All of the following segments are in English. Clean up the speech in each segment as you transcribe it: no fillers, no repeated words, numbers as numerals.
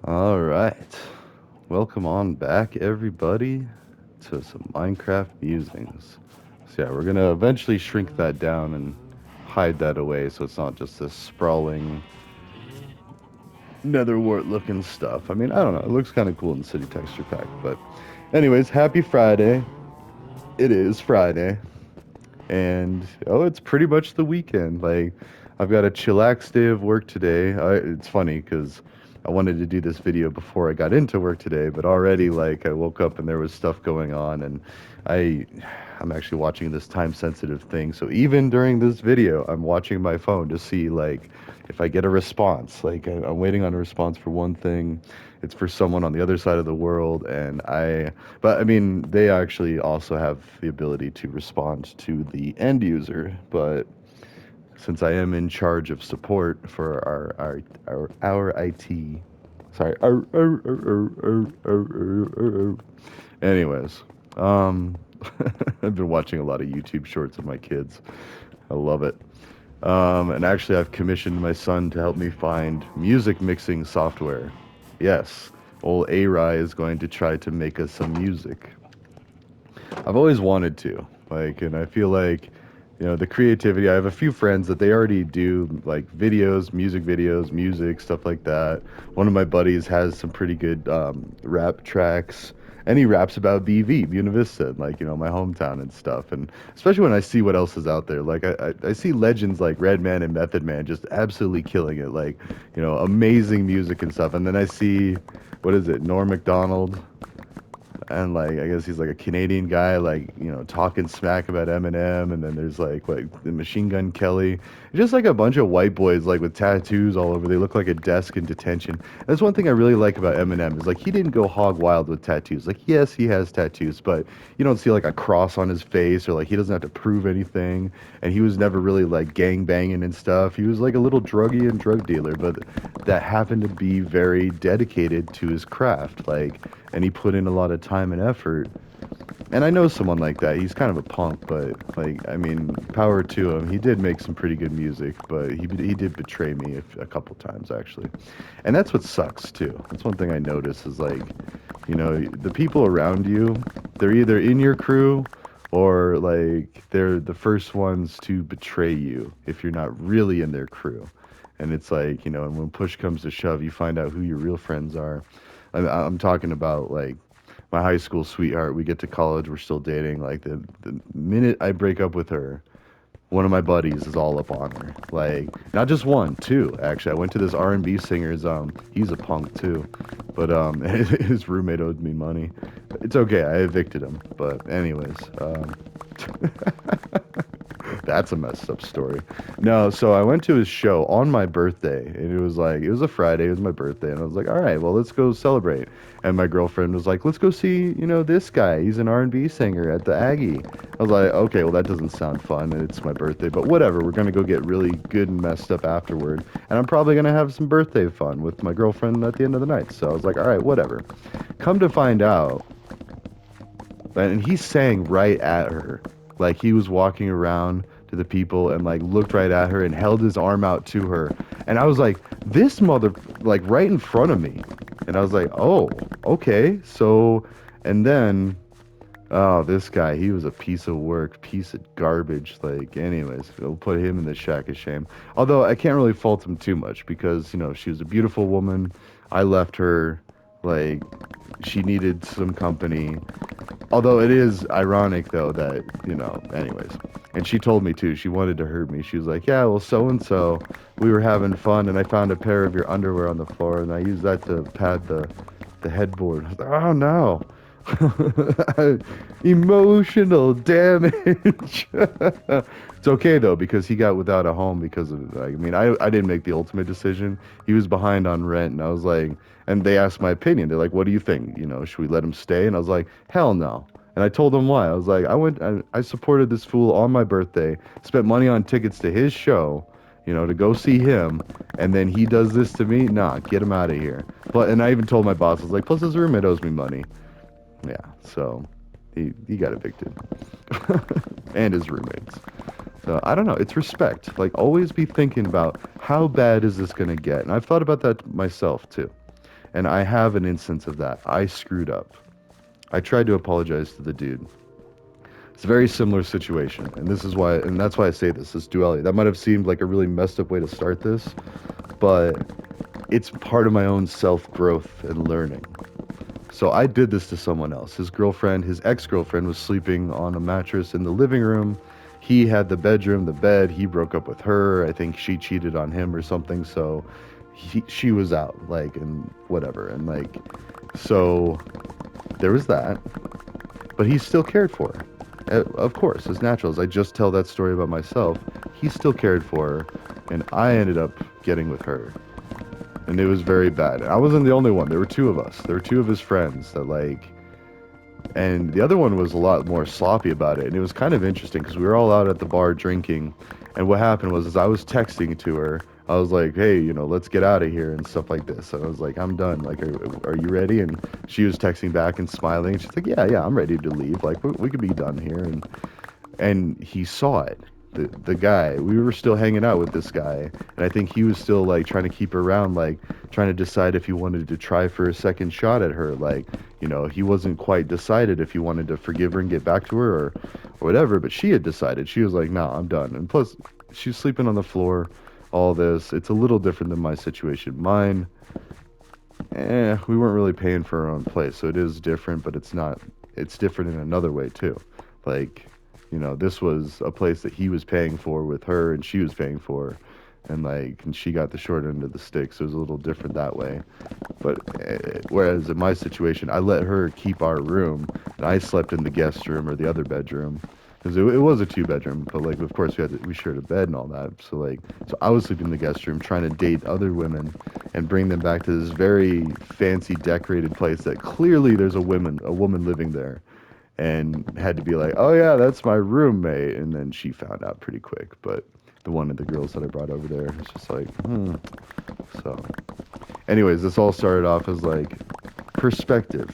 All right. Welcome on back, everybody, to some Minecraft musings. So, yeah, we're going to eventually shrink that down and hide that away so it's not just this sprawling netherwart looking stuff. I mean, I don't know. It looks kind of cool in City Texture Pack. But, anyways, happy Friday. It is Friday. And, oh, it's pretty much the weekend. Like, I've got a chillax day of work today. It's funny because I wanted to do this video before I got into work today, but already, like, I woke up and there was stuff going on, and I, I'm actually watching this time-sensitive thing. So even during this video, I'm watching my phone to see, like, if I get a response. Like, I'm waiting on a response for one thing. It's for someone on the other side of the world, and but I mean, they actually also have the ability to respond to the end user. But since I am in charge of support for our IT, sorry, anyways, um, I've been watching a lot of YouTube shorts of my kids. I love it. And actually, I've commissioned my son to help me find music mixing software. Yes, old A-Rye is going to try to make us some music. I've always wanted to, like, and I feel like, the creativity. I have a few friends that they already do like videos, music, stuff like that. One of my buddies has some pretty good rap tracks, and he raps about BV, Buena Vista, like, my hometown and stuff. And especially when I see what else is out there, like I see legends like Redman and Method Man just absolutely killing it, like, amazing music and stuff. And then I see, what is it, Norm Macdonald, and like I guess he's like a Canadian guy, like, talking smack about Eminem, and then there's like the Machine Gun Kelly, just like a bunch of white boys like with tattoos all over. They look like a desk in detention. And that's one thing I really like about Eminem is like he didn't go hog wild with tattoos. Like, yes, he has tattoos, but you don't see like a cross on his face, or like he doesn't have to prove anything. And he was never really like gang banging and stuff. He was like a little druggie and drug dealer, but that happened to be very dedicated to his craft. Like, and he put in a lot of time and effort. And I know someone like that. He's kind of a punk, but like, I mean, power to him. He did make some pretty good music, but he did betray me a couple times actually. And that's what sucks too. That's one thing I notice is like, the people around you, they're either in your crew or like they're the first ones to betray you if you're not really in their crew. And it's like, and when push comes to shove, you find out who your real friends are. I'm talking about like my high school sweetheart. We get to college, we're still dating. Like the minute I break up with her, one of my buddies is all up on her. Like, not just one, two. Actually, I went to this R&B singer's. He's a punk too, but his roommate owed me money. It's okay. I evicted him. But anyways, that's a messed up story. No, so I went to his show on my birthday, and it was a Friday, it was my birthday, and I was like, all right, well, let's go celebrate. And my girlfriend was like, let's go see, this guy. He's an R&B singer at the Aggie. I was like, okay, well, that doesn't sound fun, and it's my birthday, but whatever. We're gonna go get really good and messed up afterward, and I'm probably gonna have some birthday fun with my girlfriend at the end of the night. So I was like, all right, whatever. Come to find out, and he sang right at her. Like, he was walking around to the people and like looked right at her and held his arm out to her. And I was like, this mother, like right in front of me. And I was like, oh, okay. So, and then, oh, this guy, he was a piece of work, piece of garbage. Like, anyways, we'll put him in the shack of shame. Although I can't really fault him too much because, she was a beautiful woman. I left her, like, she needed some company. Although it is ironic though that, anyways. And she told me too, she wanted to hurt me. She was like, yeah, well, so and so, we were having fun and I found a pair of your underwear on the floor and I used that to pad the headboard. I was like, oh no. Emotional damage. It's okay though because he got without a home because of it. I mean, I didn't make the ultimate decision. He was behind on rent, and I was like, and they asked my opinion. They're like, "What do you think? Should we let him stay?" And I was like, "Hell no." And I told them why. I was like, I supported this fool on my birthday, spent money on tickets to his show, to go see him, and then he does this to me. Nah, get him out of here. But and I even told my boss, I was like, plus his roommate owes me money. Yeah, so he got evicted. And his roommates. So I don't know, it's respect. Like, always be thinking about how bad is this gonna get. And I've thought about that myself too. And I have an instance of that. I screwed up. I tried to apologize to the dude. It's a very similar situation, and this is why, and that's why I say this duality. That might have seemed like a really messed up way to start this, but it's part of my own self growth and learning. So I did this to someone else. His girlfriend, his ex-girlfriend, was sleeping on a mattress in the living room. He had the bedroom, the bed. He broke up with her. I think she cheated on him or something. So she was out, like, and whatever. And like, so there was that. But he still cared for her. Of course, as natural as I just tell that story about myself, he still cared for her, and I ended up getting with her. And it was very bad. I wasn't the only one. There were two of us. There were two of his friends that like, and the other one was a lot more sloppy about it. And it was kind of interesting because we were all out at the bar drinking, and what happened was, as I was texting to her, I was like, hey, let's get out of here and stuff like this. And I was like, I'm done. Like, are you ready? And she was texting back and smiling. And she's like, yeah, I'm ready to leave. Like, we could be done here. And he saw it. The guy, we were still hanging out with this guy, and I think he was still like trying to keep her around, like trying to decide if he wanted to try for a second shot at her. Like, he wasn't quite decided if he wanted to forgive her and get back to her, or whatever, but she had decided. She was like, nah, I'm done. And plus, she's sleeping on the floor, all this. It's a little different than my situation. Mine, we weren't really paying for our own place, so it is different, but it's different in another way too. Like, this was a place that he was paying for with her, and she was paying for, and she got the short end of the stick, so it was a little different that way. But whereas in my situation, I let her keep our room, and I slept in the guest room or the other bedroom, because it was a two-bedroom, but like, of course, we shared a bed and all that. So I was sleeping in the guest room, trying to date other women and bring them back to this very fancy, decorated place that clearly there's a woman living there, and had to be like, oh yeah, that's my roommate. And then she found out pretty quick. But the one of the girls that I brought over there was just like, So, anyways, this all started off as like perspective.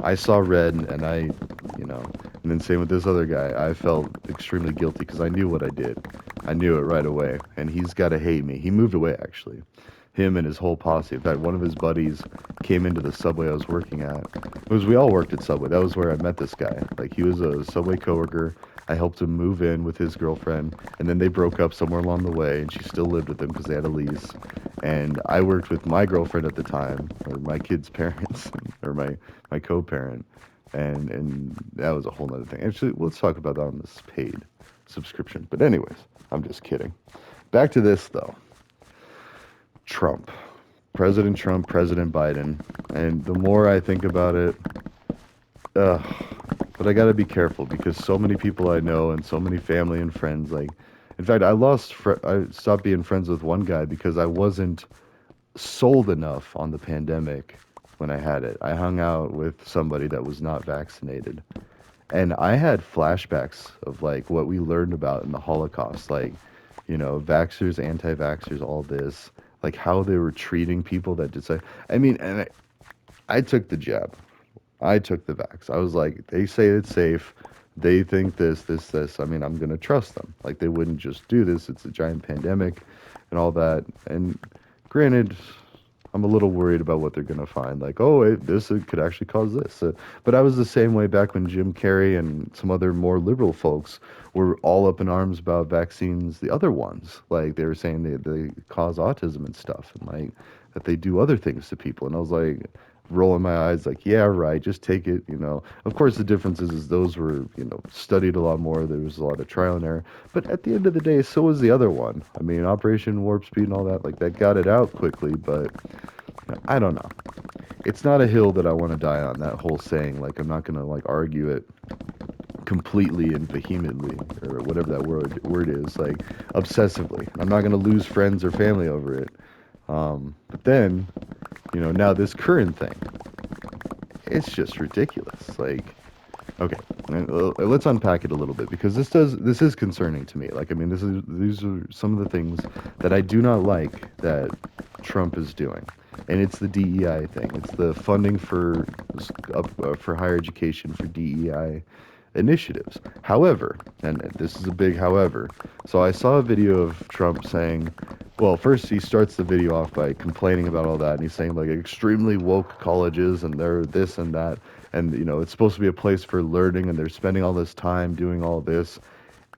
I saw red, and and then same with this other guy. I felt extremely guilty because I knew what I did. I knew it right away, and he's got to hate me. He moved away, actually. Him and his whole posse. In fact, one of his buddies came into the Subway I was working at. We all worked at Subway. That was where I met this guy. Like, he was a Subway coworker. I helped him move in with his girlfriend, and then they broke up somewhere along the way, and she still lived with him because they had a lease. And I worked with my girlfriend at the time, or my kid's parents, or my co-parent, and that was a whole other thing. Actually, let's talk about that on this paid subscription. But anyways, I'm just kidding. Back to this, though. Trump, President Trump, President Biden, and the more I think about it, but I gotta be careful because so many people I know and so many family and friends, like, in fact, I stopped being friends with one guy because I wasn't sold enough on the pandemic when I had it. I hung out with somebody that was not vaccinated, and I had flashbacks of like what we learned about in the Holocaust, like, vaxxers, anti-vaxxers, all this, like how they were treating people that decide. I mean, and I took the jab. I took the vax. I was like, they say it's safe. They think this. I mean, I'm going to trust them. Like, they wouldn't just do this. It's a giant pandemic and all that. And granted, I'm a little worried about what they're going to find. Like, oh, it could actually cause this. But I was the same way back when Jim Carrey and some other more liberal folks were all up in arms about vaccines, the other ones. Like, they were saying they cause autism and stuff, and like that they do other things to people. And I was like, rolling my eyes like, yeah, right, just take it. Of course, the difference is those were, studied a lot more. There was a lot of trial and error, but at the end of the day, so was the other one. I mean, Operation Warp Speed and all that, like, that got it out quickly, but I don't know. It's not a hill that I want to die on, that whole saying. Like, I'm not going to like argue it completely and vehemently, or whatever that word is, like, obsessively. I'm not going to lose friends or family over it. But then, now this current thing, it's just ridiculous. Like, okay, let's unpack it a little bit, because this is concerning to me. Like, I mean, these are some of the things that I do not like that Trump is doing, and it's the DEI thing. It's the funding for higher education for DEI initiatives. However, and this is a big however, so I saw a video of Trump saying Well, first he starts the video off by complaining about all that, and he's saying like extremely woke colleges and they're this and that, and it's supposed to be a place for learning, and they're spending all this time doing all this,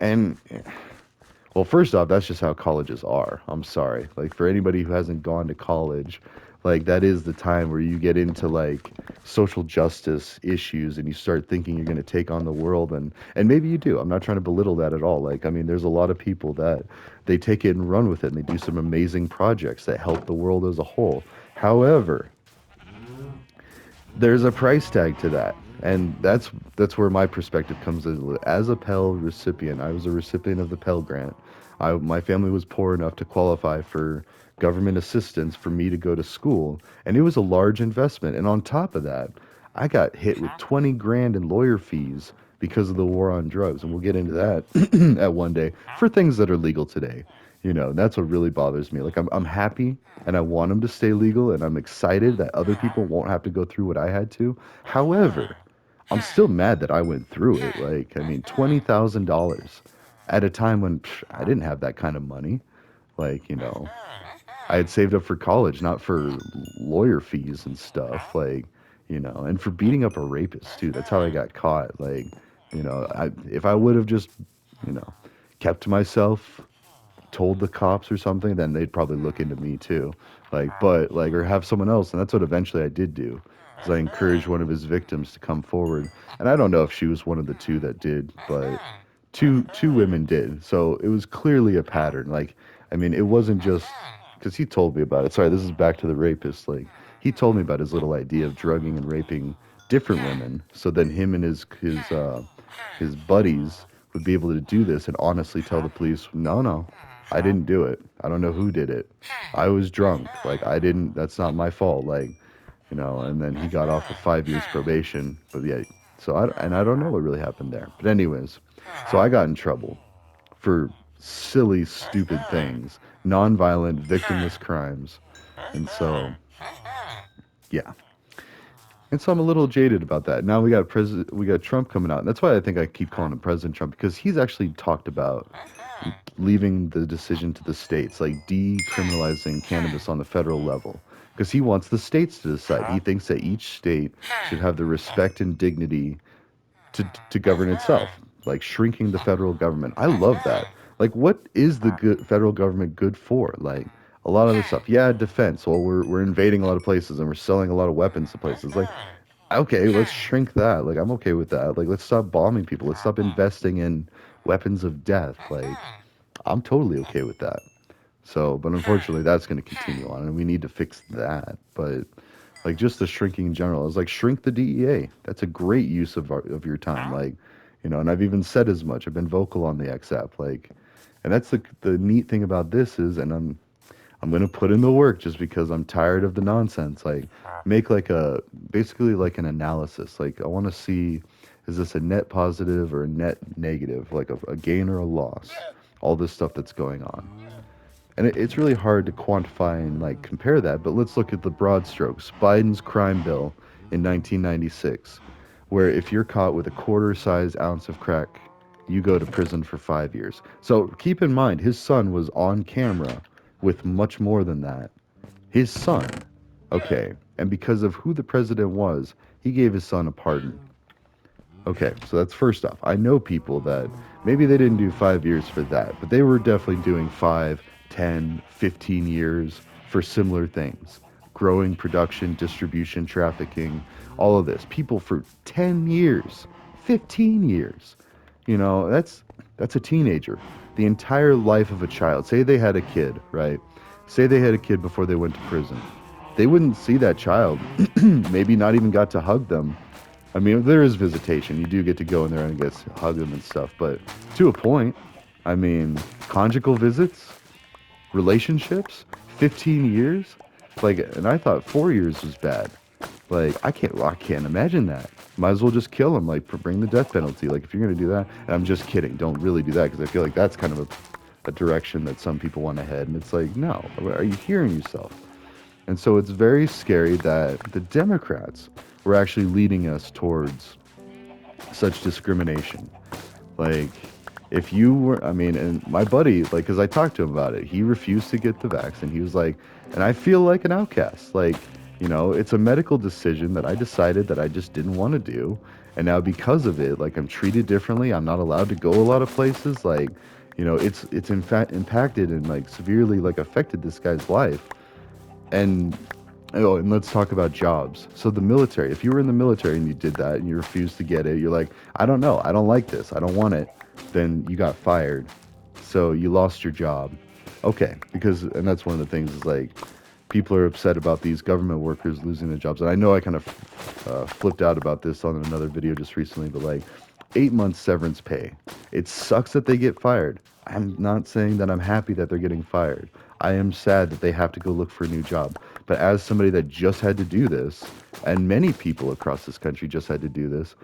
and well, first off, that's just how colleges are. I'm sorry. Like for anybody who hasn't gone to college, like that is the time where you get into like social justice issues and you start thinking you're going to take on the world, and maybe you do. I'm not trying to belittle that at all. Like I mean, there's a lot of people that they take it and run with it and they do some amazing projects that help the world as a whole. However, there's a price tag to that, and that's where my perspective comes in. As a Pell recipient, I was a recipient of the Pell Grant. My family was poor enough to qualify for government assistance for me to go to school, and it was a large investment. And on top of that, I got hit with 20 grand in lawyer fees because of the war on drugs, and we'll get into that at one day for things that are legal today. That's what really bothers me. Like I'm happy and I want them to stay legal, and I'm excited that other people won't have to go through what I had to. However, I'm still mad that I went through it. Like, I mean, $20,000 at a time when I didn't have that kind of money. Like, I had saved up for college, not for lawyer fees and stuff. Like, and for beating up a rapist too. That's how I got caught. Like, if I would have just, you know, kept to myself, told the cops or something, then they'd probably look into me too. Or have someone else, and that's what eventually I did do. Is I encouraged one of his victims to come forward, and I don't know if she was one of the two that did, but two women did. So it was clearly a pattern. Like, I mean, it wasn't just because he told me about it. Sorry, this is back to the rapist. Like, he told me about his little idea of drugging and raping different women. So then him and his buddies would be able to do this and honestly tell the police, no, no, I didn't do it. I don't know who did it. I was drunk. Like, I didn't. That's not my fault. Like, and then he got off with 5 years probation. But yeah, so I don't know what really happened there. But anyways, so I got in trouble for silly, stupid things, non-violent, victimless crimes, and so yeah. And so I'm a little jaded about that. Now we got Trump coming out. And that's why I think I keep calling him President Trump, because he's actually talked about leaving the decision to the states, like decriminalizing cannabis on the federal level, because he wants the states to decide. He thinks that each state should have the respect and dignity to govern itself, like shrinking the federal government. I love that. Like, what is the good federal government good for? Like, a lot of the stuff, yeah, defense. Well, we're invading a lot of places and we're selling a lot of weapons to places. Like, okay, let's shrink that. Like, I'm okay with that. Like, let's stop bombing people. Let's stop investing in weapons of death. Like, I'm totally okay with that. So, but unfortunately, that's going to continue on, and we need to fix that. But like just the shrinking in general, is like shrink the DEA. That's a great use of your time. Like, and I've even said as much. I've been vocal on the XF. Like, and that's the neat thing about this is, and I'm gonna put in the work just because I'm tired of the nonsense. Like, make like basically like an analysis. Like, I want to see, is this a net positive or a net negative, like a gain or a loss? All this stuff that's going on. And it's really hard to quantify and like compare that, but let's look at the broad strokes. Biden's crime bill in 1996, where if you're caught with a quarter-sized ounce of crack, you go to prison for 5 years. So keep in mind, his son was on camera with much more than that. His son, okay, and because of who the president was, he gave his son a pardon. Okay, so that's first off. I know people that maybe they didn't do 5 years for that, but they were definitely doing 5, 10, 15 years for similar things. Growing production, distribution, trafficking, all of this. People for 10 years, 15 years. That's a teenager. The entire life of a child. Say they had a kid, right? Say they had a kid before they went to prison. They wouldn't see that child, maybe not even got to hug them. I mean, there is visitation. You do get to go in there and I guess hug them and stuff, but to a point. I mean, conjugal visits, relationships, 15 years, like, and I thought 4 years was bad. Like, I can't imagine that. Might as well just kill him. Like, bring the death penalty. Like, if you're gonna do that, and I'm just kidding. Don't really do that because I feel like that's kind of a direction that some people want to head, and it's like, no, are you hearing yourself? And so it's very scary that the Democrats were actually leading us towards such discrimination. Like, If you were, I mean, and my buddy, like, because I talked to him about it, he refused to get the vaccine. He was like, and I feel like an outcast. Like, it's a medical decision that I decided that I just didn't want to do. And now because of it, like, I'm treated differently. I'm not allowed to go a lot of places. Like, it's in fact impacted and like severely like affected this guy's life. And oh, and let's talk about jobs. So the military, if you were in the military and you did that and you refused to get it, you're like, I don't know, I don't like this, I don't want it, then you got fired. So you lost your job. Okay, because and that's one of the things is like people are upset about these government workers losing their jobs. And I know I kind of flipped out about this on another video just recently, but like 8 months severance pay. It sucks that they get fired. I'm not saying that I'm happy that they're getting fired. I am sad that they have to go look for a new job. But as somebody that just had to do this, and many people across this country just had to do this,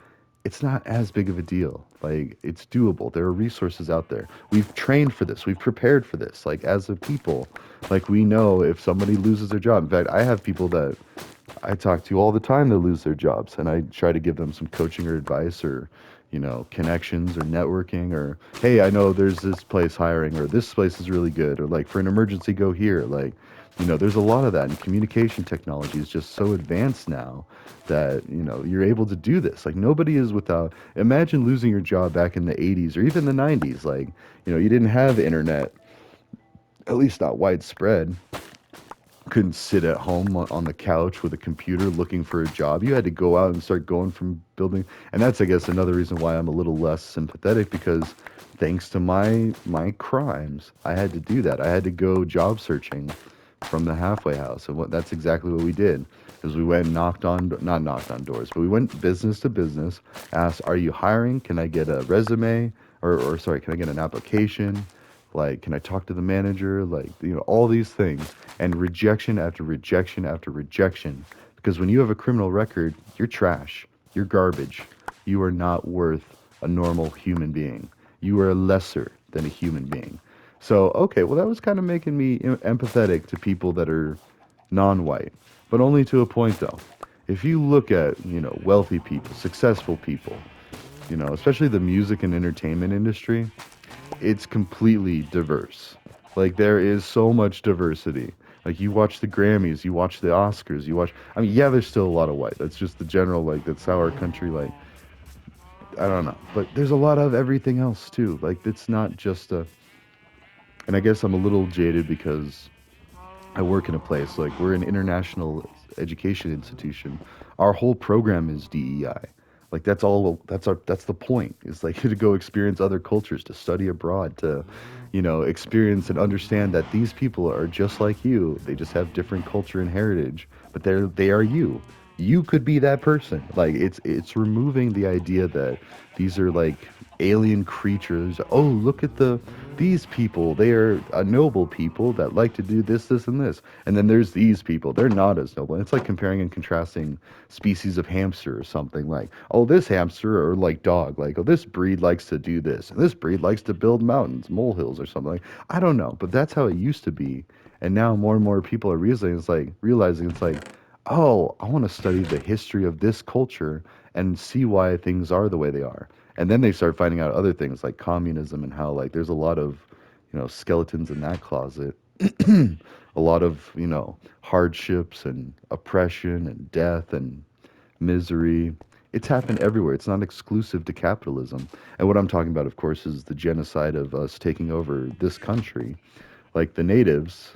it's not as big of a deal. Like, it's doable. There are resources out there. We've trained for this. We've prepared for this. Like, as a people, like, we know if somebody loses their job. In fact, I have people that I talk to all the time that lose their jobs, and I try to give them some coaching or advice or, connections or networking or, hey, I know there's this place hiring or this place is really good or like for an emergency, go here. Like, there's a lot of that, and communication technology is just so advanced now that, you're able to do this. Like, nobody is without, imagine losing your job back in the 80s or even the 90s. Like, you didn't have internet, at least not widespread. Couldn't sit at home on the couch with a computer looking for a job. You had to go out and start going from building. And that's, I guess, another reason why I'm a little less sympathetic, because thanks to my crimes, I had to do that. I had to go job searching from the halfway house. And that's exactly what we did. Is we went and not knocked on doors, but we went business to business, asked, are you hiring? Can I get a resume? Or sorry, can I get an application? Like, can I talk to the manager? Like, all these things. And rejection after rejection after rejection. Because when you have a criminal record, you're trash. You're garbage. You are not worth a normal human being. You are lesser than a human being. So, okay, well, that was kind of making me empathetic to people that are non-white, but only to a point, though. If you look at, wealthy people, successful people, especially the music and entertainment industry, it's completely diverse. Like, there is so much diversity. Like, you watch the Grammys, you watch the Oscars, you watch. I mean, yeah, there's still a lot of white. That's just the general. Like, that's how our country. Like, I don't know, but there's a lot of everything else too. Like, it's not just a. And I guess I'm a little jaded because I work in a place like we're an international education institution. Our whole program is DEI. Like, that's all. That's the point. It's like to go experience other cultures, to study abroad, to, experience and understand that these people are just like you. They just have different culture and heritage, but they are you. You could be that person. Like, it's removing the idea that these are like alien creatures. Oh, look at these people. They are a noble people that like to do this, this, and this. And then there's these people. They're not as noble. And it's like comparing and contrasting species of hamster or something. Like, oh, this hamster or like dog. Like, oh, this breed likes to do this, and this breed likes to build mountains, molehills, or something. Like, I don't know, but that's how it used to be. And now more and more people are realizing it's like, oh, I want to study the history of this culture and see why things are the way they are. And then they start finding out other things like communism and how like there's a lot of, skeletons in that closet. A lot of, hardships and oppression and death and misery. It's happened everywhere. It's not exclusive to capitalism. And what I'm talking about, of course, is the genocide of us taking over this country. Like the natives,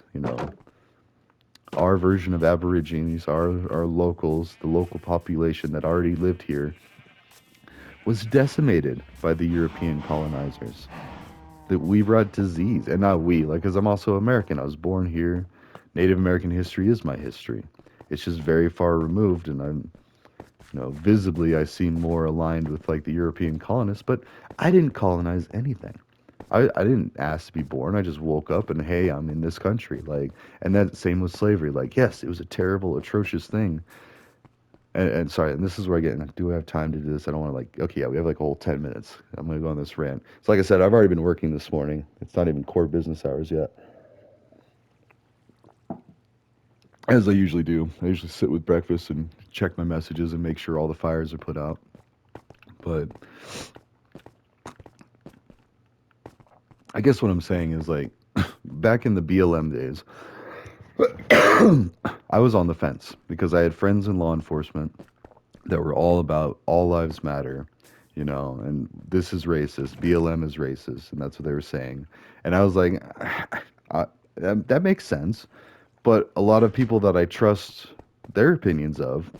our version of Aborigines, our locals, the local population that already lived here, was decimated by the European colonizers. That we brought disease, and not we, like, because I'm also American. I was born here. Native American history is my history. It's just very far removed, and I'm, visibly I seem more aligned with like the European colonists, but I didn't colonize anything. I didn't ask to be born. I just woke up and hey, I'm in this country. Like, and that same with slavery. Like, yes, it was a terrible, atrocious thing. And sorry, and this is where I get. Do I have time to do this? I don't want to like. Okay, yeah, we have like a whole 10 minutes. I'm gonna go on this rant. So, like I said, I've already been working this morning. It's not even core business hours yet, as I usually do. I usually sit with breakfast and check my messages and make sure all the fires are put out. But I guess what I'm saying is like back in the BLM days, I was on the fence because I had friends in law enforcement that were all about all lives matter, and this is racist, BLM is racist, and that's what they were saying. And I was like, that makes sense, but a lot of people that I trust their opinions of,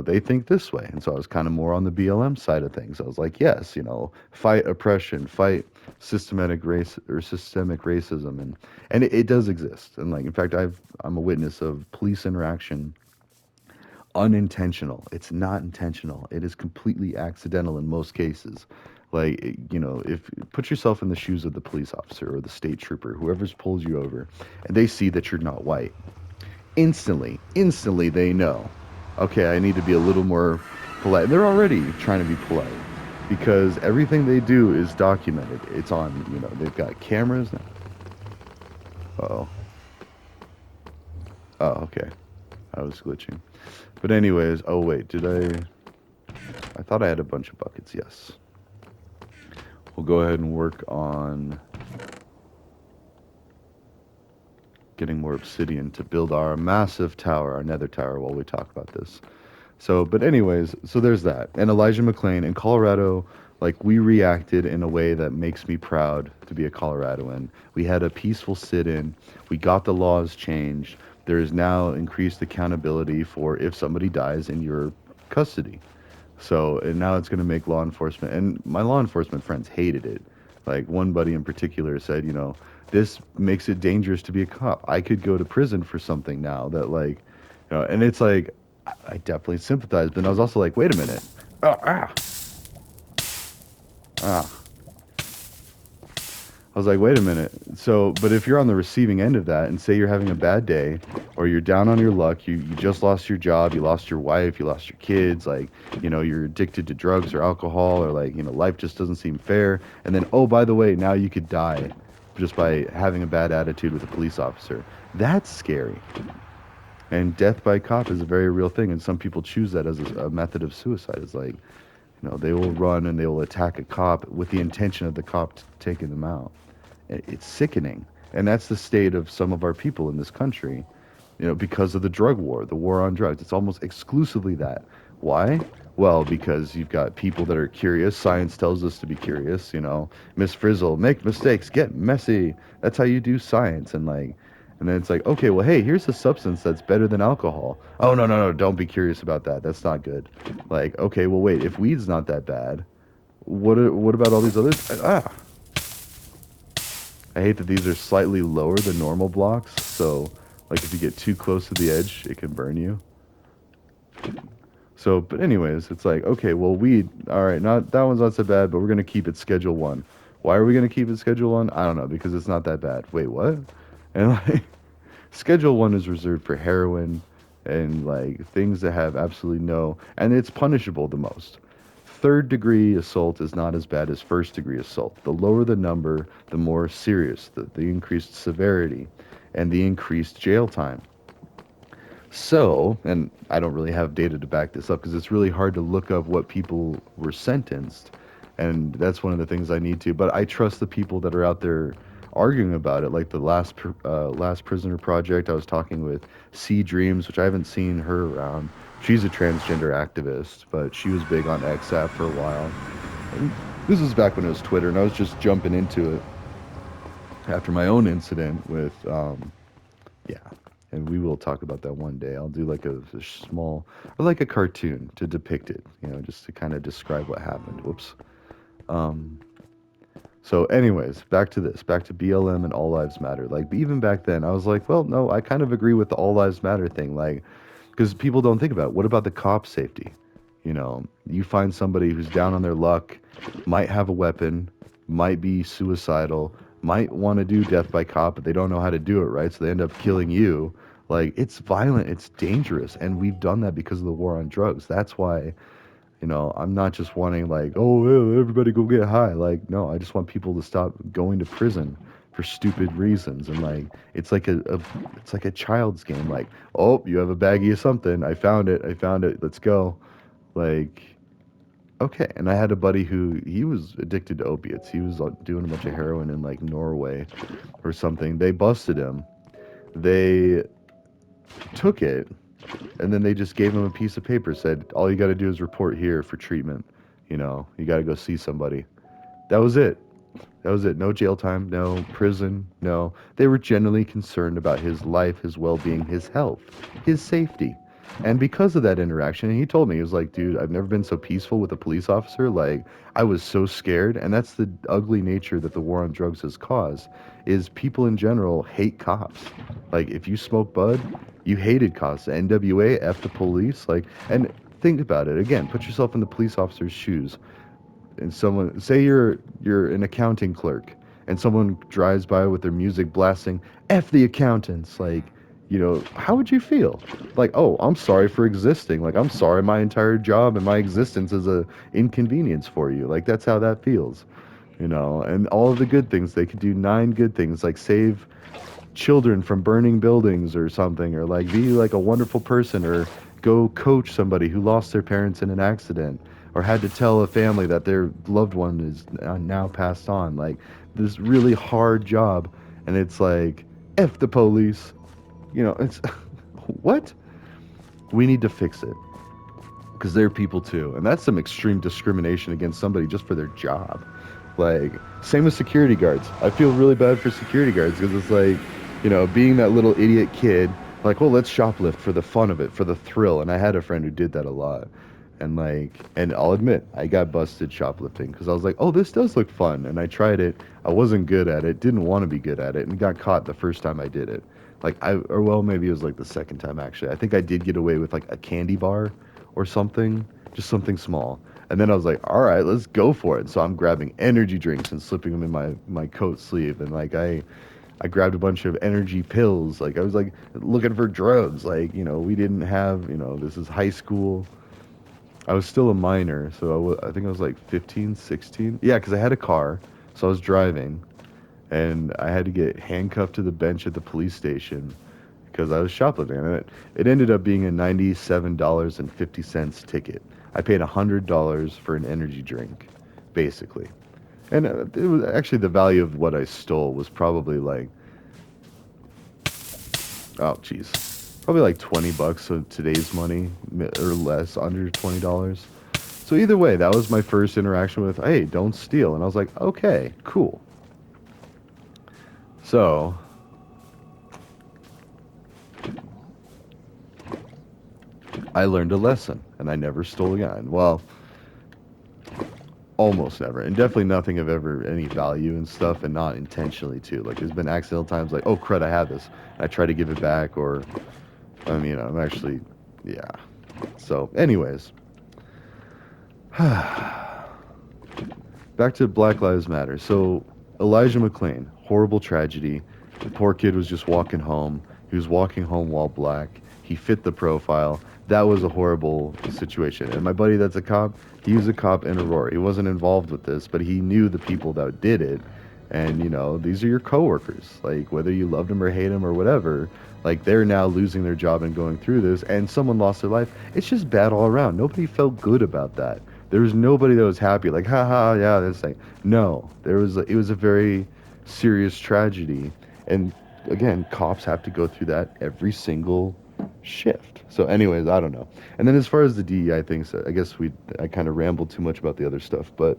they think this way. And so I was kind of more on the BLM side of things. I was like, yes, fight oppression, fight systematic race or systemic racism, and it does exist. And like, in fact, I'm a witness of police interaction, unintentional. It's not intentional. It is completely accidental in most cases. Like, if put yourself in the shoes of the police officer or the state trooper, whoever's pulled you over, and they see that you're not white, instantly they know, okay, I need to be a little more polite. They're already trying to be polite because everything they do is documented. It's on, they've got cameras now. Uh-oh. Oh, okay. I was glitching. But anyways, oh wait, did I thought I had a bunch of buckets, yes. We'll go ahead and work on getting more obsidian to build our massive tower, our nether tower, while we talk about this. So, but anyways, so there's that. And Elijah McClain in Colorado, like we reacted in a way that makes me proud to be a Coloradoan. We had a peaceful sit-in. We got the laws changed. There is now increased accountability for if somebody dies in your custody. So, and now it's going to make law enforcement, and my law enforcement friends hated it. Like one buddy in particular said, this makes it dangerous to be a cop. I could go to prison for something now that like, and it's like, I definitely sympathize, but I was also like, wait a minute. Oh, ah. I was like, wait a minute. So, but if you're on the receiving end of that and say you're having a bad day or you're down on your luck, you just lost your job, you lost your wife, you lost your kids, like, you're addicted to drugs or alcohol or like, life just doesn't seem fair. And then, oh, by the way, now you could die just by having a bad attitude with a police officer. That's scary. And death by cop is a very real thing. And some people choose that as a method of suicide. It's like, they will run and they will attack a cop with the intention of the cop taking them out. It's sickening. And that's the state of some of our people in this country, because of the drug war, the war on drugs. It's almost exclusively that. Why? Well, because you've got people that are curious. Science tells us to be curious, Miss Frizzle, make mistakes, get messy. That's how you do science. And then it's like, okay, well, hey, here's a substance that's better than alcohol. Oh, no, no, no, don't be curious about that. That's not good. Like, okay, well, wait, if weed's not that bad, what about all these others? I hate that these are slightly lower than normal blocks, so like if you get too close to the edge, it can burn you. So, but anyways, it's like, okay, well, weed, all right, not that one's not so bad, but we're gonna keep it Schedule 1. Why are we gonna keep it Schedule 1? I don't know, because it's not that bad. Wait, what? And like, Schedule 1 is reserved for heroin and like things that have absolutely no, and it's punishable the most. Third degree assault is not as bad as first degree assault. The lower the number, the more serious, the increased severity, and the increased jail time. So, and I don't really have data to back this up because it's really hard to look up what people were sentenced. And that's one of the things I need to. But I trust the people that are out there arguing about it, like the Last Prisoner Project. I was talking with Sea Dreams, which I haven't seen her around. She's a transgender activist, but she was big on XAP for a while. And this was back when it was Twitter, and I was just jumping into it after my own incident with, yeah. And we will talk about that one day. I'll do like a small, or like a cartoon to depict it, just to kind of describe what happened. Whoops. Um, so anyways, back to BLM and All Lives Matter. Like even back then, I was like, well, no, I kind of agree with the All Lives Matter thing. Like, because people don't think about it. What about the cop safety? You find somebody who's down on their luck, might have a weapon, might be suicidal, might want to do death by cop, but they don't know how to do it, right? So they end up killing you. Like, it's violent, it's dangerous, and we've done that because of the war on drugs. That's why, I'm not just wanting like, oh, yeah, everybody go get high. Like, no, I just want people to stop going to prison for stupid reasons. And like, it's like it's like a child's game. Like, oh, you have a baggie of something. I found it. Let's go. Like, Okay, and I had a buddy who he was addicted to opiates. He was doing a bunch of heroin in like Norway or something. They busted him. They took it, and then they just gave him a piece of paper, said all you got to do is report here for treatment. You got to go see somebody. That was it. That was it. No jail time, no prison, no. They were genuinely concerned about his life, his well-being, his health, his safety. And because of that interaction, and he told me, he was like, dude, I've never been so peaceful with a police officer. Like, I was so scared. And that's the ugly nature that the war on drugs has caused, is people in general hate cops. Like, if you smoke bud, you hated cops. The NWA, F the police. Like, and think about it. Again, put yourself in the police officer's shoes, and someone, say you're an accounting clerk, and someone drives by with their music blasting F the accountants, like, how would you feel? Like, oh, I'm sorry for existing, like, I'm sorry my entire job and my existence is a inconvenience for you. Like, that's how that feels. And all of the good things, they could do 9 good things, like save children from burning buildings or something, or like be like a wonderful person, or go coach somebody who lost their parents in an accident, or had to tell a family that their loved one is now passed on. Like, this really hard job, and it's like, F the police. It's what? We need to fix it, because they're people too, and that's some extreme discrimination against somebody just for their job. Like, same with security guards. I feel really bad for security guards, because it's like, being that little idiot kid, like, well, let's shoplift for the fun of it, for the thrill. And I had a friend who did that a lot. And I'll admit, I got busted shoplifting because I was like, oh, this does look fun. And I tried it. I wasn't good at it, didn't want to be good at it, and got caught the first time I did it. Or well, maybe it was like the second time actually. I think I did get away with like a candy bar or something, just something small. And then I was like, all right, let's go for it. So I'm grabbing energy drinks and slipping them in my coat sleeve. And like, I grabbed a bunch of energy pills. Like, I was like looking for drugs. Like, we didn't have, this is high school. I was still a minor. So I think I was like 15, 16. Yeah, because I had a car. So I was driving. And I had to get handcuffed to the bench at the police station because I was shoplifting. And it ended up being a $97.50 ticket. I paid $100 for an energy drink, basically. And it was actually, the value of what I stole was probably like, oh, jeez, probably like $20 of today's money, or less, under $20. So either way, that was my first interaction with, hey, don't steal. And I was like, okay, cool. So I learned a lesson, and I never stole again. Well, almost never, and definitely nothing of ever any value and stuff, and not intentionally too. Like, there's been accidental times, like, oh crud, I have this, and I try to give it back, or I'm actually, yeah. So, anyways, back to Black Lives Matter. So, Elijah McClain, horrible tragedy. The poor kid was just walking home. He was walking home while black. He fit the profile. That was a horrible situation. And my buddy that's a cop, he was a cop in Aurora. He wasn't involved with this, but he knew the people that did it. And, these are your coworkers. Like, whether you loved them or hate them or whatever, like, they're now losing their job and going through this, and someone lost their life. It's just bad all around. Nobody felt good about that. There was nobody that was happy, like, haha, yeah, this thing. No, it was a very serious tragedy. And again, cops have to go through that every single shift. So anyways, I don't know. And then as far as the DEI things, I guess I kind of rambled too much about the other stuff, but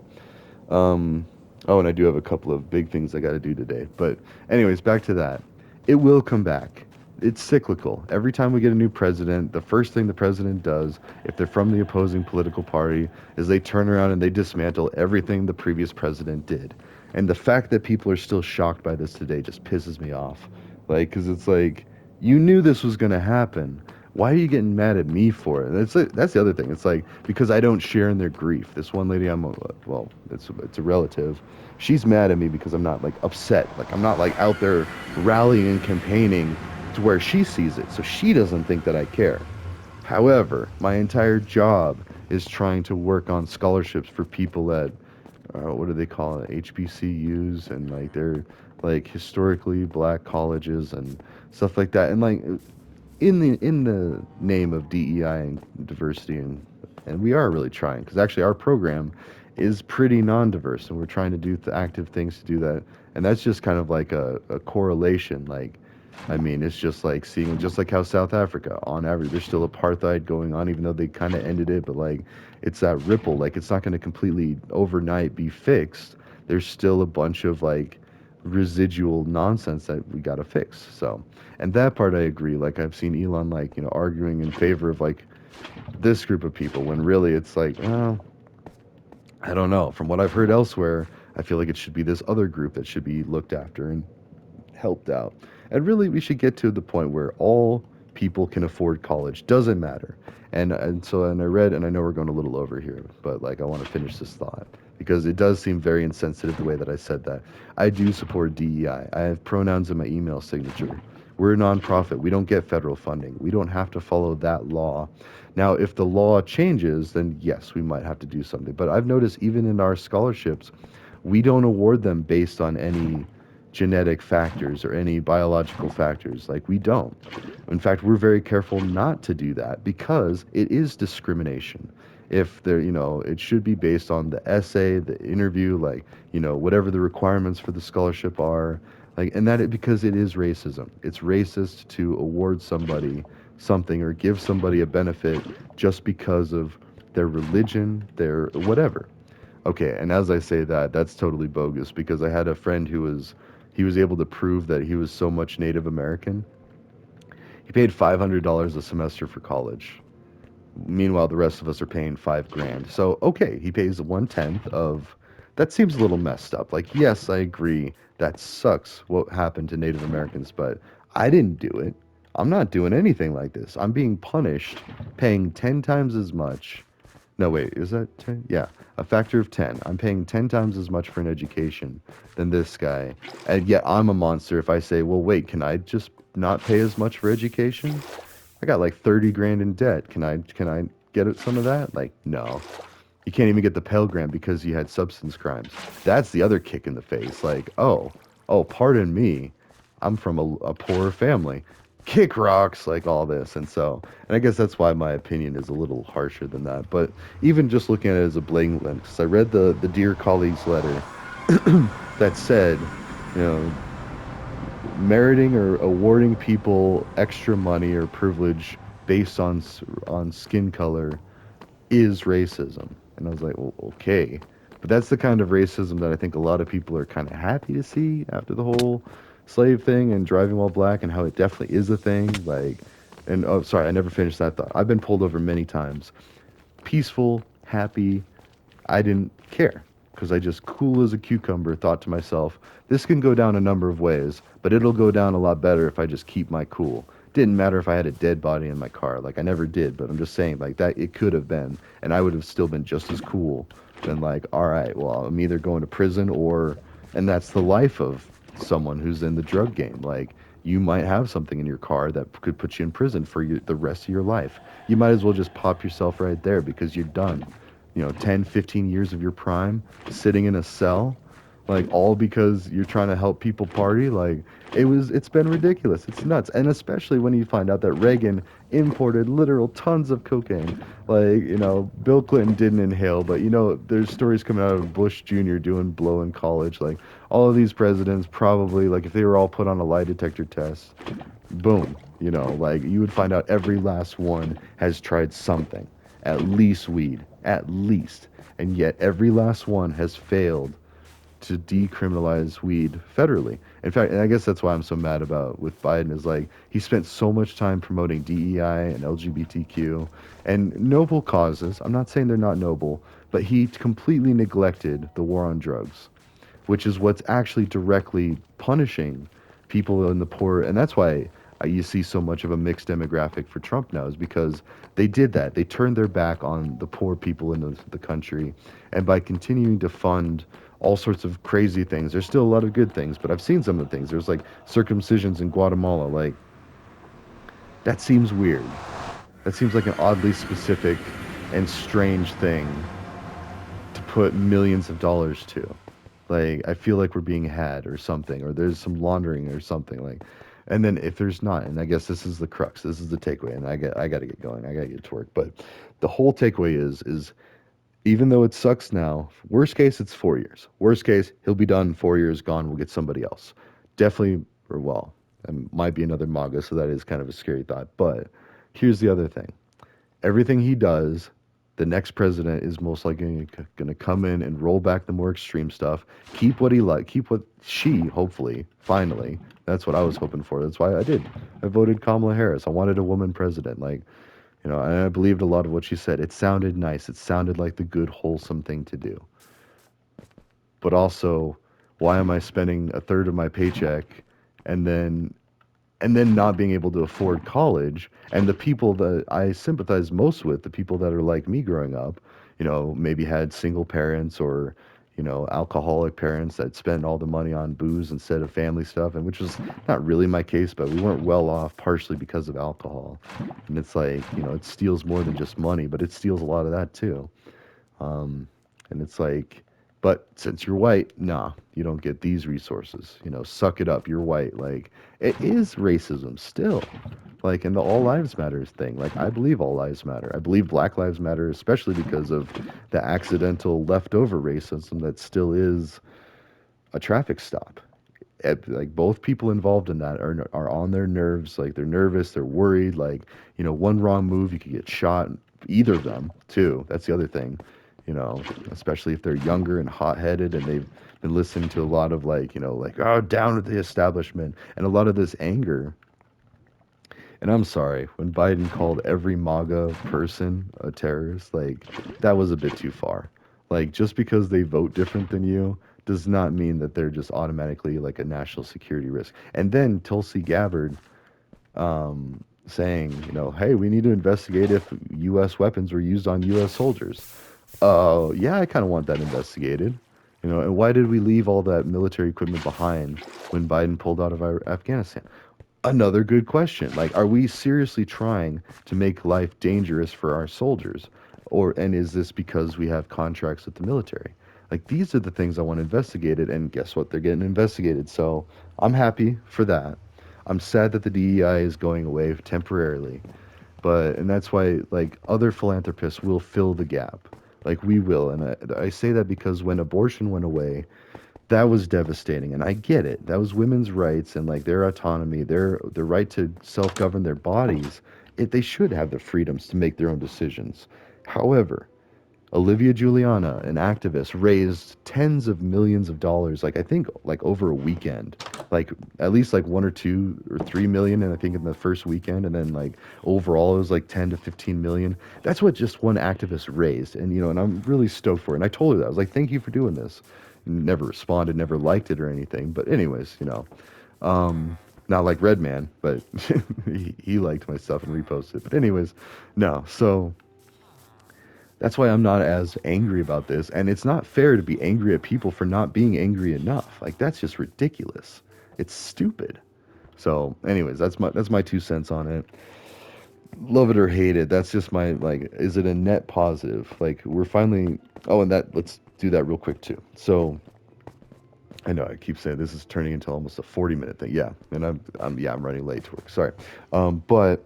oh, and I do have a couple of big things I got to do today. But anyways, back to that. It will come back. It's cyclical. Every time we get a new president, the first thing the president does, if they're from the opposing political party, is they turn around and they dismantle everything the previous president did. And the fact that people are still shocked by this today just pisses me off. Like, because it's like, you knew this was going to happen. Why are you getting mad at me for it? That's the other thing. It's like, because I don't share in their grief. This one lady, it's a relative. She's mad at me because I'm not like upset. Like, I'm not like out there rallying and campaigning to where she sees it, so she doesn't think that I care. However, my entire job is trying to work on scholarships for people that, what do they call it, HBCUs, and like they're like historically black colleges and stuff like that, and like in the name of DEI and diversity and And we are really trying because actually our program is pretty non-diverse, and we're trying to do active things to do that. And that's just kind of like a correlation. Like, I mean, it's just like seeing, just like how South Africa, on average, there's still apartheid going on, even though they kind of ended it. But like, it's that ripple. Like, it's not going to completely overnight be fixed. There's still a bunch of like residual nonsense that we got to fix. So, and that part I agree. Like, I've seen Elon like arguing in favor of like this group of people when really it's like, well, I don't know. From what I've heard elsewhere, I feel like it should be this other group that should be looked after and helped out. And really, we should get to the point where all people can afford college. Doesn't matter. And I read, and I know we're going a little over here, but like I want to finish this thought because it does seem very insensitive the way that I said that. I do support DEI. I have pronouns in my email signature. We're a nonprofit. We don't get federal funding. We don't have to follow that law. Now, if the law changes, then yes, we might have to do something. But I've noticed even in our scholarships, we don't award them based on any genetic factors or any biological factors. Like, we don't. In fact, we're very careful not to do that because it is discrimination. If there, it should be based on the essay, the interview, like, whatever the requirements for the scholarship are. Like, and that because it is racism. It's racist to award somebody something or give somebody a benefit just because of their religion, their whatever. Okay, and as I say that, that's totally bogus because I had a friend he was able to prove that he was so much Native American. He paid $500 a semester for college. Meanwhile, the rest of us are paying 5 grand. So, okay, he pays 1/10 of. That seems a little messed up. Like, yes, I agree that sucks what happened to Native Americans, but I didn't do it. I'm not doing anything like this. I'm being punished, paying 10 times as much. No, wait, is that 10? Yeah, a factor of 10. I'm paying 10 times as much for an education than this guy. And yet I'm a monster if I say, well, wait, can I just not pay as much for education? I got like 30 grand in debt. Can I get some of that? Like, no. You can't even get the Pell Grant because you had substance crimes. That's the other kick in the face. Like, oh, pardon me. I'm from a poorer family. Kick rocks, like all this. And I guess that's why my opinion is a little harsher than that. But even just looking at it as a blatant lens, because I read the Dear Colleagues letter that said, you know, meriting or awarding people extra money or privilege based on skin color is racism. And I was like, well, okay. But that's the kind of racism that I think a lot of people are kind of happy to see after the whole slave thing and driving while black and how it definitely is a thing. Like, and oh, sorry, I never finished that thought. I've been pulled over many times. Peaceful, happy, I didn't care because I just cool as a cucumber thought to myself, this can go down a number of ways, but it'll go down a lot better if I just keep my cool. Didn't matter if I had a dead body in my car. Like, I never did, but I'm just saying, like, that it could have been, and I would have still been just as cool. Been like, all right, well, I'm either going to prison or, and that's the life of someone who's in the drug game. Like, you might have something in your car that could put you in prison for the rest of your life. You might as well just pop yourself right there because you're done. 10, 15 years of your prime sitting in a cell, like all because you're trying to help people party. Like, it's been ridiculous. It's nuts. And especially when you find out that Reagan imported literal tons of cocaine. Like, Bill Clinton didn't inhale, but there's stories coming out of Bush Jr. doing blow in college. Like, all of these presidents probably, like, if they were all put on a lie detector test, boom, like, you would find out every last one has tried something, at least weed, at least. And yet every last one has failed to decriminalize weed federally. In fact, and I guess that's why I'm so mad about with Biden is like he spent so much time promoting DEI and LGBTQ and noble causes. I'm not saying they're not noble, but he completely neglected the war on drugs, which is what's actually directly punishing people in the poor. And that's why you see so much of a mixed demographic for Trump now, is because they did that. They turned their back on the poor people in the country. And by continuing to fund all sorts of crazy things, there's still a lot of good things, but I've seen some of the things. There's like circumcisions in Guatemala. Like, that seems weird. That seems like an oddly specific and strange thing to put millions of dollars to. Like, I feel like we're being had or something, or there's some laundering or something. Like, And then if there's not, and I guess this is the crux, this is the takeaway, and I got to get going, I got to get to work. But the whole takeaway is even though it sucks now, worst case it's 4 years. Worst case he'll be done 4 years, gone. We'll get somebody else. Definitely, or well, it might be another MAGA, so that is kind of a scary thought. But here's the other thing: everything he does, the next president is most likely going to come in and roll back the more extreme stuff, keep what he like, keep what she hopefully finally. That's what I was hoping for. That's why I did. I voted Kamala Harris. I wanted a woman president. Like, and I believed a lot of what she said. It sounded nice. It sounded like the good, wholesome thing to do. But also, why am I spending a third of my paycheck and then not being able to afford college? And the people that I sympathize most with, the people that are like me growing up, maybe had single parents or, alcoholic parents that spent all the money on booze instead of family stuff, and which was not really my case, but we weren't well off partially because of alcohol. And it's like, it steals more than just money, but it steals a lot of that too. Um, and it's like, but since you're white, nah, you don't get these resources. Suck it up. You're white. Like, it is racism still. Like, in the all lives matters thing. Like, I believe all lives matter. I believe Black lives matter, especially because of the accidental leftover racism that still is a traffic stop. Like, both people involved in that are on their nerves. Like, they're nervous, they're worried. Like, one wrong move, you could get shot. Either of them, too. That's the other thing. Especially if they're younger and hot-headed and they've been listening to a lot of like, oh, down with the establishment, and a lot of this anger. And I'm sorry, when Biden called every MAGA person a terrorist, like, that was a bit too far. Like, just because they vote different than you does not mean that they're just automatically like a national security risk. And then Tulsi Gabbard saying, hey, we need to investigate if U.S. weapons were used on U.S. soldiers. Yeah, I kind of want that investigated. And why did we leave all that military equipment behind when Biden pulled out of Afghanistan? Another good question. Like, are we seriously trying to make life dangerous for our soldiers? And is this because we have contracts with the military? Like, these are the things I want investigated, and guess what? They're getting investigated. So I'm happy for that. I'm sad that the DEI is going away temporarily, and that's why like other philanthropists will fill the gap. Like, we will. And I say that because when abortion went away, that was devastating, and I get it. That was women's rights and like their autonomy, their right to self-govern their bodies. They should have the freedoms to make their own decisions. However, Olivia Juliana, an activist, raised tens of millions of dollars, like I think like over a weekend. Like at least like 1 or 2 or 3 million, and I think in the first weekend, and then like overall it was like 10 to 15 million. That's what just one activist raised. And and I'm really stoked for it. And I told her that. I was like, thank you for doing this. Never responded, never liked it or anything. But anyways, not like Redman, but he liked my stuff and reposted it. But anyways, no. So that's why I'm not as angry about this. And it's not fair to be angry at people for not being angry enough. Like, that's just ridiculous. It's stupid. So, anyways, that's my 2 cents on it. Love it or hate it. That's just my like. Is it a net positive? Like, we're finally. Oh, and that let's do that real quick too. So, I know I keep saying this is turning into almost a 40-minute thing. Yeah, and I'm running late to work. Sorry, but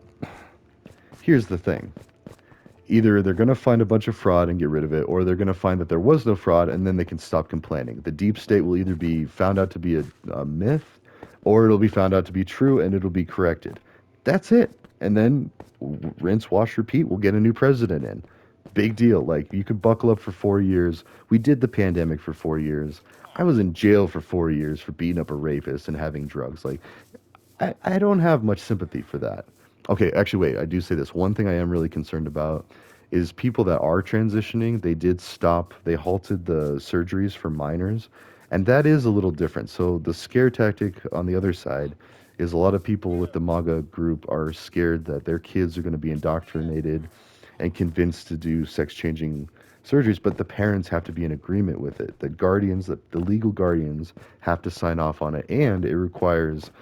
here's the thing. Either they're going to find a bunch of fraud and get rid of it, or they're going to find that there was no fraud and then they can stop complaining. The deep state will either be found out to be a myth, or it'll be found out to be true and it'll be corrected. That's it. And then rinse, wash, repeat. We'll get a new president in. Big deal. Like, you could buckle up for 4 years. We did the pandemic for 4 years. I was in jail for 4 years for beating up a rapist and having drugs. Like, I don't have much sympathy for that. Okay, actually, wait, I do say this. One thing I am really concerned about is people that are transitioning, they halted the surgeries for minors, and that is a little different. So the scare tactic on the other side is a lot of people with the MAGA group are scared that their kids are going to be indoctrinated and convinced to do sex changing surgeries, but the parents have to be in agreement with it. The legal guardians have to sign off on it, and it requires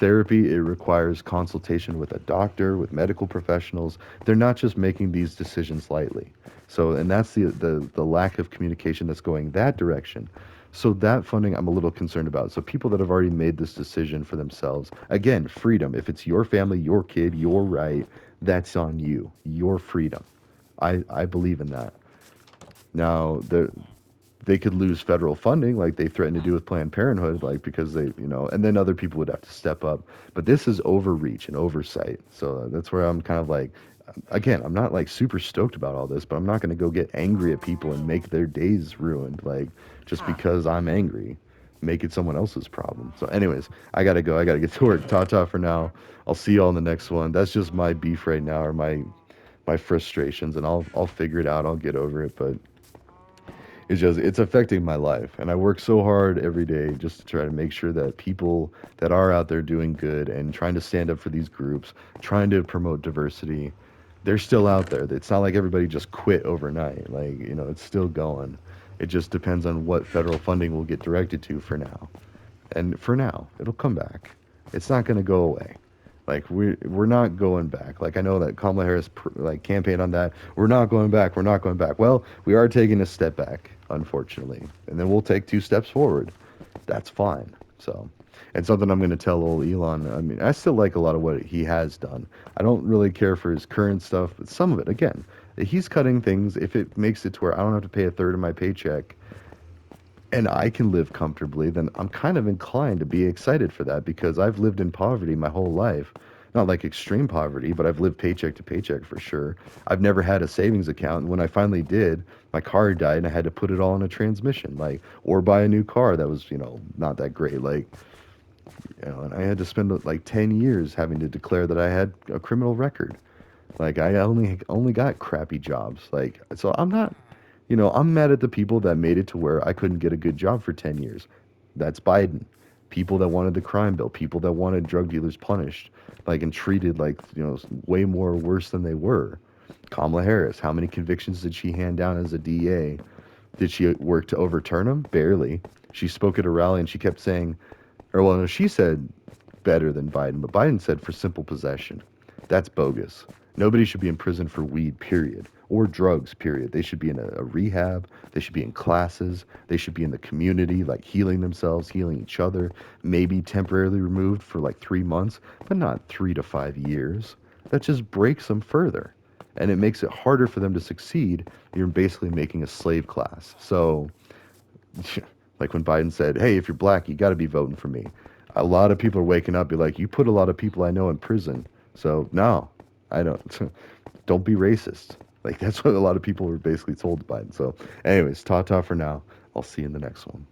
therapy. It requires consultation with a doctor, with medical professionals. They're not just making these decisions lightly. So, and that's the lack of communication that's going that direction. So that funding I'm a little concerned about. So people that have already made this decision for themselves, again, freedom. If it's your family, your kid, your right, that's on you. Your freedom. I believe in that. Now, they could lose federal funding like they threatened to do with Planned Parenthood, like because they, and then other people would have to step up. But this is overreach and oversight. So that's where I'm kind of like, again, I'm not like super stoked about all this, but I'm not going to go get angry at people and make their days ruined, like just because I'm angry, make it someone else's problem. So, anyways, I gotta go. I gotta get to work. Ta ta for now. I'll see y'all in the next one. That's just my beef right now, or my frustrations, and I'll figure it out. I'll get over it, but it's affecting my life, and I work so hard every day just to try to make sure that people that are out there doing good and trying to stand up for these groups, trying to promote diversity, they're still out there. It's not like everybody just quit overnight. Like, it's still going. It just depends on what federal funding will get directed to for now. And for now, it'll come back. It's not going to go away. Like we're not going back. Like I know that Kamala Harris like campaigned on that. We're not going back. We're not going back. Well, we are taking a step back, unfortunately, and then we'll take two steps forward. That's fine. So, and something I'm going to tell old Elon. I mean, I still like a lot of what he has done. I don't really care for his current stuff, but some of it, again, he's cutting things. If it makes it to where I don't have to pay a third of my paycheck and I can live comfortably, then I'm kind of inclined to be excited for that because I've lived in poverty my whole life. Not like extreme poverty, but I've lived paycheck to paycheck for sure. I've never had a savings account. And when I finally did, my car died and I had to put it all in a transmission, like, or buy a new car that was, not that great. Like, and I had to spend like 10 years having to declare that I had a criminal record. Like I only got crappy jobs. Like so I'm not, I'm mad at the people that made it to where I couldn't get a good job for 10 years. That's Biden. People that wanted the crime bill, people that wanted drug dealers punished, like and treated like, way more worse than they were. Kamala Harris, how many convictions did she hand down as a DA? Did she work to overturn them? Barely. She spoke at a rally and she kept saying, or well, no, she said better than Biden, but Biden said for simple possession. That's bogus. Nobody should be in prison for weed, period, or drugs, period. They should be in a rehab. They should be in classes. They should be in the community, like healing themselves, healing each other, maybe temporarily removed for like 3 months, but not 3 to 5 years. That just breaks them further. And it makes it harder for them to succeed. You're basically making a slave class. So, like when Biden said, hey, if you're black, you got to be voting for me. A lot of people are waking up, be like, you put a lot of people I know in prison. So, no, I don't. Don't be racist. Like, that's what a lot of people were basically told to Biden. So, anyways, ta ta for now. I'll see you in the next one.